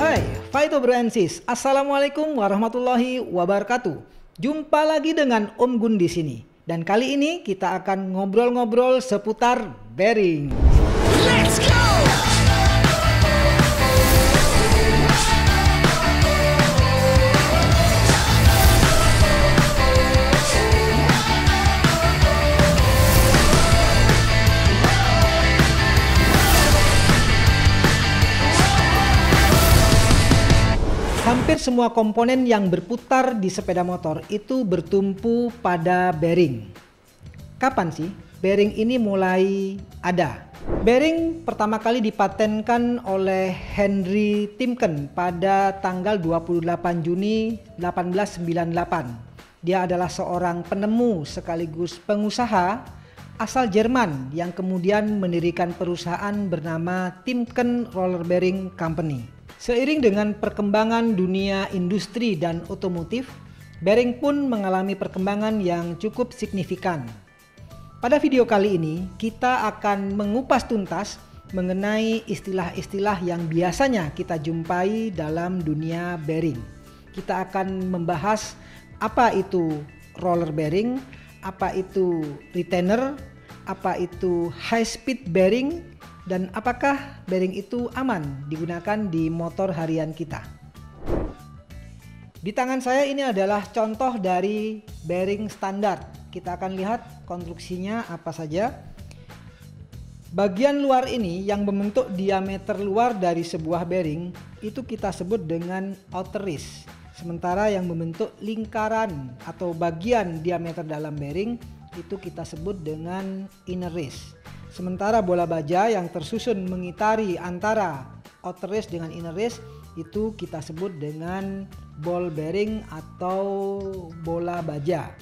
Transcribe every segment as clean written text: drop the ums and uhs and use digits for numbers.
Hai, Faito Bro and Sis. Assalamualaikum warahmatullahi wabarakatuh. Jumpa lagi dengan Om Gun di sini. Dan kali ini kita akan ngobrol-ngobrol seputar bearing. Let's go! Hampir semua komponen yang berputar di sepeda motor itu bertumpu pada bearing. Kapan sih bearing ini mulai ada? Bearing pertama kali dipatenkan oleh Henry Timken pada tanggal 28 Juni 1898. Dia adalah seorang penemu sekaligus pengusaha asal Jerman yang kemudian mendirikan perusahaan bernama Timken Roller Bearing Company. Seiring dengan perkembangan dunia industri dan otomotif, bearing pun mengalami perkembangan yang cukup signifikan. Pada video kali ini, kita akan mengupas tuntas mengenai istilah-istilah yang biasanya kita jumpai dalam dunia bearing. Kita akan membahas apa itu roller bearing, apa itu retainer, apa itu high speed bearing, dan apakah bearing itu aman digunakan di motor harian kita. Di tangan saya ini adalah contoh dari bearing standar. Kita akan lihat konstruksinya apa saja. Bagian luar ini yang membentuk diameter luar dari sebuah bearing itu kita sebut dengan outer wrist. Sementara yang membentuk lingkaran atau bagian diameter dalam bearing itu kita sebut dengan inner wrist. Sementara bola baja yang tersusun mengitari antara outer wrist dengan inner wrist itu kita sebut dengan ball bearing atau bola baja.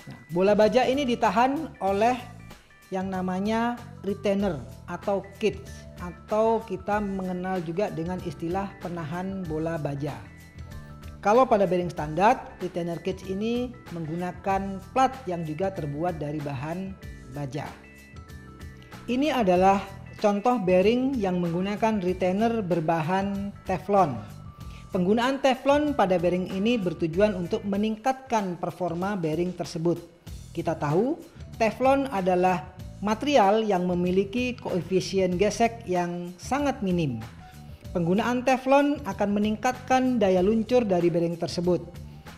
Nah, bola baja ini ditahan oleh yang namanya retainer atau cage, atau kita mengenal juga dengan istilah penahan bola baja. Kalau pada bearing standar, retainer cage ini menggunakan plat yang juga terbuat dari bahan baja. Ini adalah contoh bearing yang menggunakan retainer berbahan teflon. Penggunaan teflon pada bearing ini bertujuan untuk meningkatkan performa bearing tersebut. Kita tahu teflon adalah material yang memiliki koefisien gesek yang sangat minim. Penggunaan teflon akan meningkatkan daya luncur dari bearing tersebut.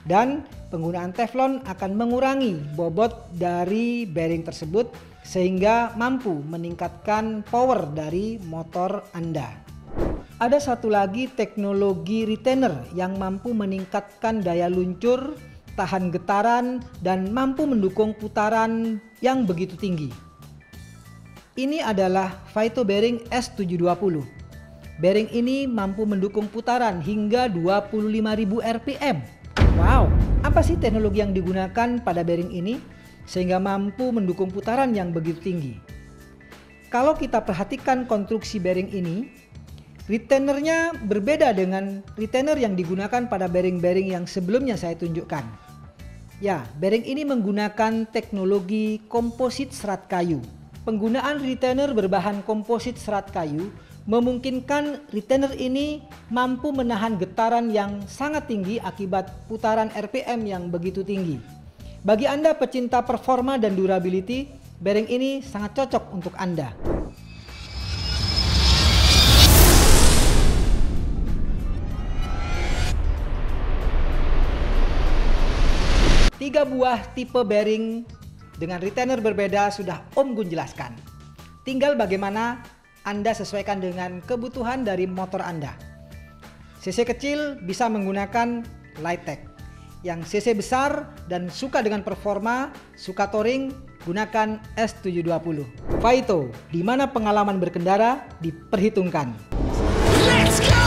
Dan penggunaan teflon akan mengurangi bobot dari bearing tersebut sehingga mampu meningkatkan power dari motor Anda. Ada satu lagi teknologi retainer yang mampu meningkatkan daya luncur, tahan getaran, dan mampu mendukung putaran yang begitu tinggi. Ini adalah Faito Bearing S720. Bearing ini mampu mendukung putaran hingga 25.000 rpm. Wow, apa sih teknologi yang digunakan pada bearing ini sehingga mampu mendukung putaran yang begitu tinggi? Kalau kita perhatikan konstruksi bearing ini, retainernya berbeda dengan retainer yang digunakan pada bearing-bearing yang sebelumnya saya tunjukkan. Ya, bearing ini menggunakan teknologi komposit serat kayu. Penggunaan retainer berbahan komposit serat kayu memungkinkan retainer ini mampu menahan getaran yang sangat tinggi akibat putaran RPM yang begitu tinggi. Bagi Anda pecinta performa dan durability, bearing ini sangat cocok untuk Anda. Tiga buah tipe bearing dengan retainer berbeda sudah Om Gun jelaskan. Tinggal bagaimana Anda sesuaikan dengan kebutuhan dari motor Anda. CC kecil bisa menggunakan light tech. Yang CC besar dan suka dengan performa, suka touring, gunakan S720. Faito, di mana pengalaman berkendara diperhitungkan. Let's go!